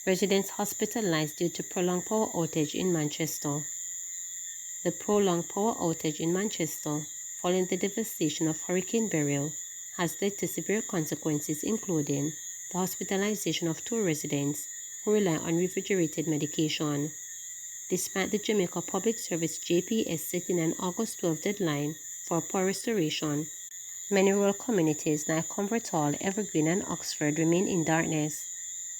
Residents hospitalized due to prolonged power outage in Manchester. The prolonged power outage in Manchester, following the devastation of Hurricane Beryl, has led to severe consequences, including the hospitalization of 2 residents who rely on refrigerated medication. Despite the Jamaica Public Service JPS setting an August 12 deadline for power restoration, many rural communities like Convertall, Evergreen and Oxford remain in darkness.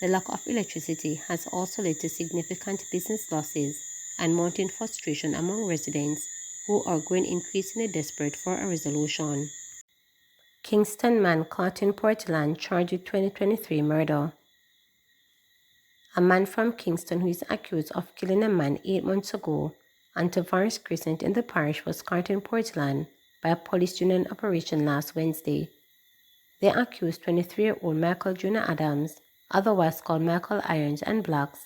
The lack of electricity has also led to significant business losses and mounting frustration among residents who are growing increasingly desperate for a resolution. Kingston man caught in Portland charged with 2023 murder. A man from Kingston who is accused of killing a man 8 months ago on Tavares Crescent in the parish was caught in Portland by a police during an operation last Wednesday. The accused 23-year-old Michael Jr. Adams, otherwise called Michael Irons and Blacks,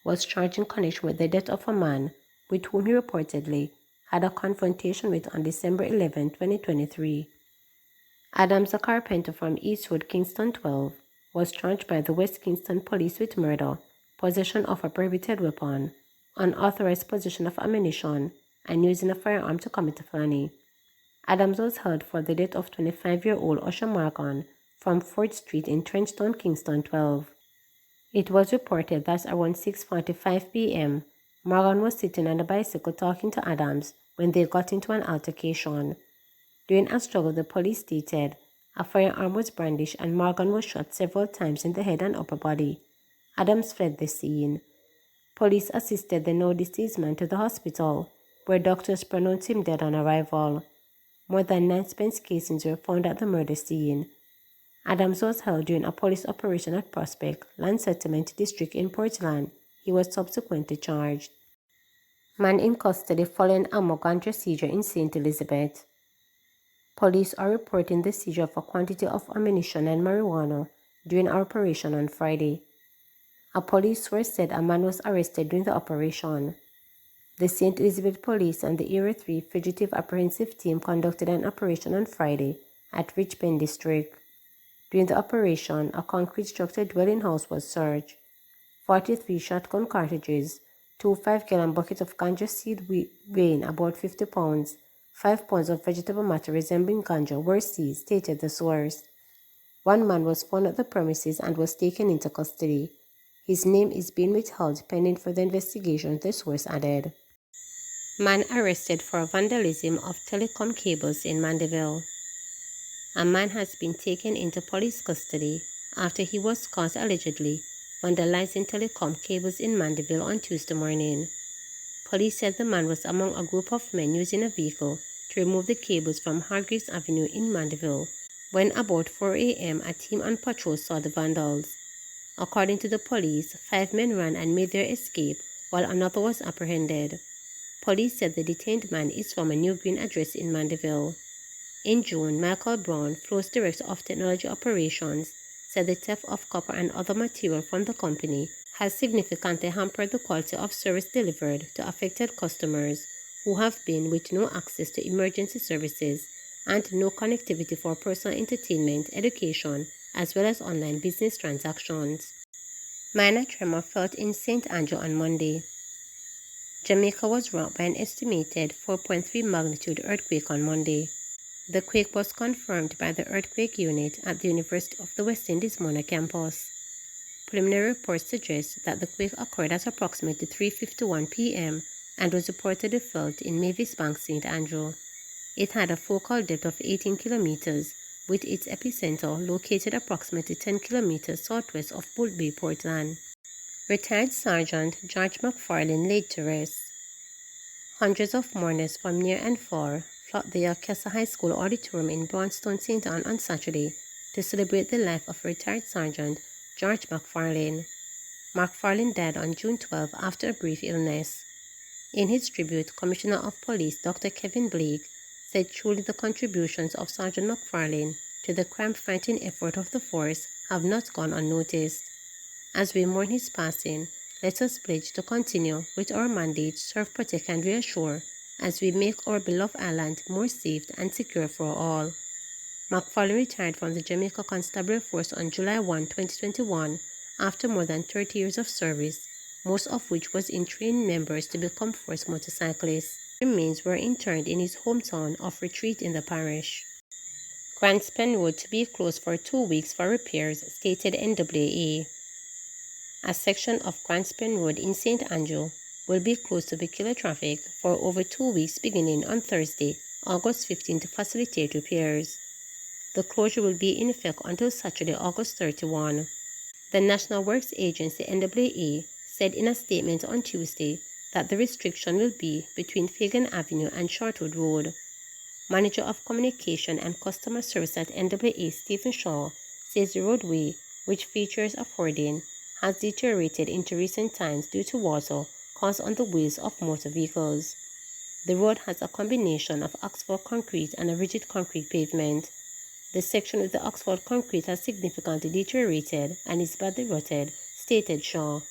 was charged in connection with the death of a man with whom he reportedly had a confrontation with on December 11, 2023. Adams, a carpenter from Eastwood, Kingston 12, was charged by the West Kingston Police with murder, possession of a prohibited weapon, unauthorized possession of ammunition, and using a firearm to commit a felony. Adams was held for the death of 25-year-old Usher Morgan from 4th Street in Trenchtown, Kingston 12. It was reported that around 6:45 p.m., Morgan was sitting on a bicycle talking to Adams when they got into an altercation. During a struggle, the police stated, a firearm was brandished and Morgan was shot several times in the head and upper body. Adams fled the scene. Police assisted the now deceased man to the hospital, where doctors pronounced him dead on arrival. More than 9 Spence casings were found at the murder scene. Adams was held during a police operation at Prospect, Land Settlement District in Portland. He was subsequently charged. Man in custody following a mock-gun seizure in St. Elizabeth. Police are reporting the seizure of a quantity of ammunition and marijuana during our operation on Friday. A police source said a man was arrested during the operation. The St. Elizabeth Police and the Area 3 Fugitive Apprehensive Team conducted an operation on Friday at Richmond District. During the operation, a concrete-structured dwelling house was searched. 43 shotgun cartridges, 2 5-gallon buckets of ganja seed weighing about 50 pounds, 5 pounds of vegetable matter resembling ganja were seized, stated the source. One man was found at the premises and was taken into custody. His name is being withheld pending further investigation, the source added. Man arrested for vandalism of telecom cables in Mandeville. A man has been taken into police custody after he was caught allegedly vandalizing telecom cables in Mandeville on Tuesday morning. Police said the man was among a group of men using a vehicle to remove the cables from Hargreaves Avenue in Mandeville. When about 4 a.m., a team on patrol saw the vandals. According to the police, 5 men ran and made their escape while another was apprehended. Police said the detained man is from a New Green address in Mandeville. In June, Michael Brown, Flo's Director of Technology Operations, said the theft of copper and other material from the company has significantly hampered the quality of service delivered to affected customers who have been with no access to emergency services and no connectivity for personal entertainment, education, as well as online business transactions. Minor tremor felt in St. Andrew on Monday. Jamaica was rocked by an estimated 4.3 magnitude earthquake on Monday. The quake was confirmed by the earthquake unit at the University of the West Indies Mona campus. Preliminary reports suggest that the quake occurred at approximately 3:51 p.m. and was reportedly felt in Mavis Bank, St. Andrew. It had a focal depth of 18 kilometers, with its epicenter located approximately 10 kilometers southwest of Bull Bay, Portland. Retired Sergeant George McFarland laid to rest. Hundreds of mourners from near and far flocked the Yakesa High School auditorium in Brownstown, St. Anne on Saturday to celebrate the life of retired Sergeant George McFarland. McFarland died on June 12 after a brief illness. In his tribute, Commissioner of Police Dr. Kevin Blake said truly the contributions of Sergeant McFarland to the crime-fighting effort of the force have not gone unnoticed. As we mourn his passing, let us pledge to continue with our mandate to serve, protect, and reassure as we make our beloved island more safe and secure for all. McFarland retired from the Jamaica Constabulary Force on July 1, 2021, after more than 30 years of service, most of which was in training members to become force motorcyclists. His remains were interred in his hometown of Retreat in the parish. Spen Road to be closed for 2 weeks for repairs, stated NAA. A section of Spen Road in St. Andrew will be closed to vehicular traffic for over 2 weeks beginning on Thursday, August 15 to facilitate repairs. The closure will be in effect until Saturday, August 31. The National Works Agency NAA said in a statement on Tuesday that the restriction will be between Fagan Avenue and Shortwood Road. Manager of Communication and Customer Service at NAA, Stephen Shaw, says the roadway, which features a fording, has deteriorated into recent times due to water caused on the wheels of motor vehicles. The road has a combination of asphalt concrete and a rigid concrete pavement. The section with the asphalt concrete has significantly deteriorated and is badly rotted, stated Shaw.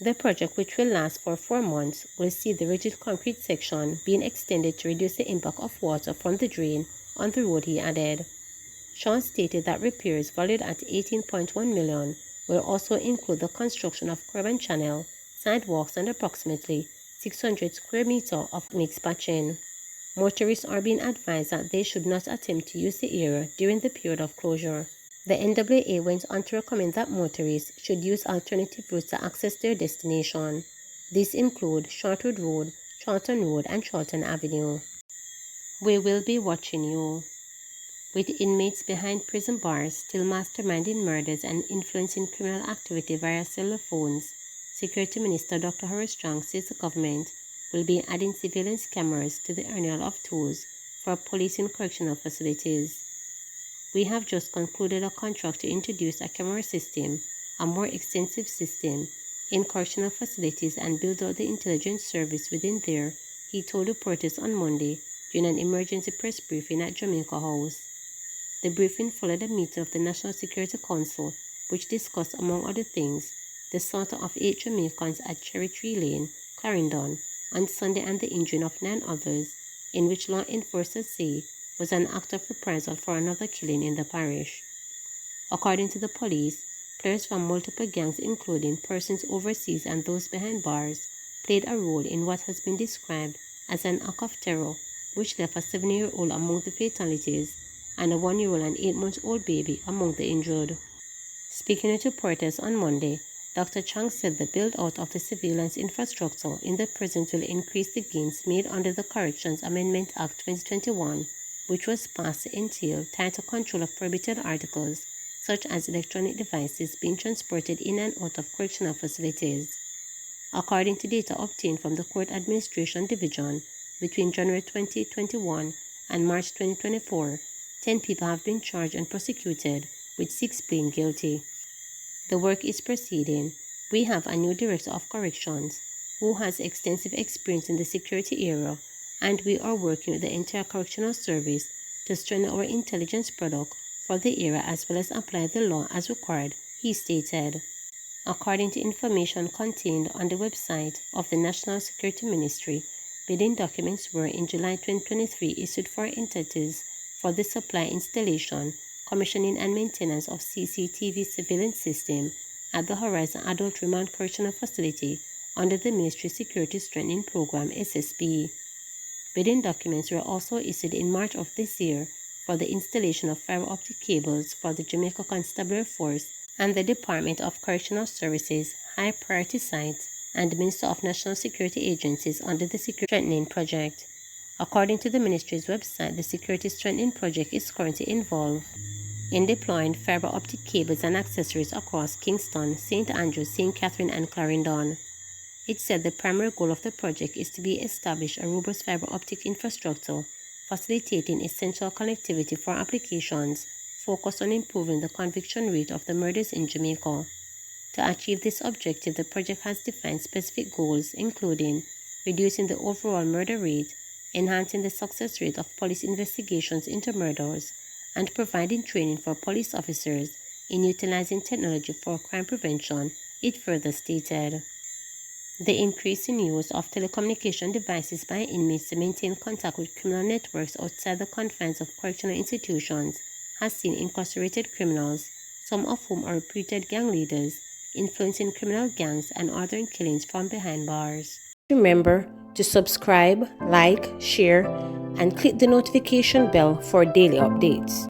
The project, which will last for 4 months, will see the rigid concrete section being extended to reduce the impact of water from the drain on the road, he added. Shaw stated that repairs valued at $18.1 million will also include the construction of curb and channel, sidewalks, and approximately 600 square meters of mixed patching. Motorists are being advised that they should not attempt to use the area during the period of closure. The NAA went on to recommend that motorists should use alternative routes to access their destination. These include Shortwood Road, Charlton Road, and Charlton Avenue. We will be watching you. With inmates behind prison bars still masterminding murders and influencing criminal activity via cellular phones, Security Minister Dr. Horace Strong says the government will be adding surveillance cameras to the arsenal of tools for police in correctional facilities. We have just concluded a contract to introduce a camera system, a more extensive system, in correctional facilities and build out the intelligence service within there, he told reporters on Monday during an emergency press briefing at Jamaica House. The briefing followed a meeting of the National Security Council, which discussed, among other things, the slaughter of 8 Jamaicans at Cherry Tree Lane, Clarendon, on Sunday and the injuring of 9 others, in which law enforcers say was an act of reprisal for another killing in the parish. According to the police, players from multiple gangs including persons overseas and those behind bars played a role in what has been described as an act of terror which left a 7-year-old among the fatalities and a 1-year-old and 8-month-old baby among the injured. Speaking to reporters on Monday, Dr. Chang said the build-out of the surveillance infrastructure in the prisons will increase the gains made under the Corrections Amendment Act 2021, which was passed to entail tighter control of prohibited articles, such as electronic devices being transported in and out of correctional facilities. According to data obtained from the Court Administration Division, between January 2021 and March 2024, 10 people have been charged and prosecuted, with 6 pleading guilty. The work is proceeding. We have a new Director of Corrections, who has extensive experience in the security area, and we are working with the entire correctional service to strengthen our intelligence product for the area as well as apply the law as required, he stated. According to information contained on the website of the National Security Ministry, bidding documents were in July 2023 issued for entities for the supply, installation, commissioning and maintenance of CCTV surveillance system at the Horizon Adult Remand Correctional Facility under the Ministry Security Strengthening Program SSP. Bidding documents were also issued in March of this year for the installation of fiber optic cables for the Jamaica Constabulary Force and the Department of Correctional Services high priority sites and the Minister of National Security agencies under the Security Strengthening Project. According to the Ministry's website, the Security Strengthening Project is currently involved in deploying fiber optic cables and accessories across Kingston, St. Andrews, St. Catherine, and Clarendon. It said the primary goal of the project is to establish a robust fiber optic infrastructure, facilitating essential connectivity for applications focused on improving the conviction rate of the murders in Jamaica. To achieve this objective, the project has defined specific goals, including reducing the overall murder rate, enhancing the success rate of police investigations into murders, and providing training for police officers in utilizing technology for crime prevention, it further stated. The increase in use of telecommunication devices by inmates to maintain contact with criminal networks outside the confines of correctional institutions has seen incarcerated criminals, some of whom are reputed gang leaders, influencing criminal gangs and ordering killings from behind bars. Remember to subscribe, like, share, and click the notification bell for daily updates.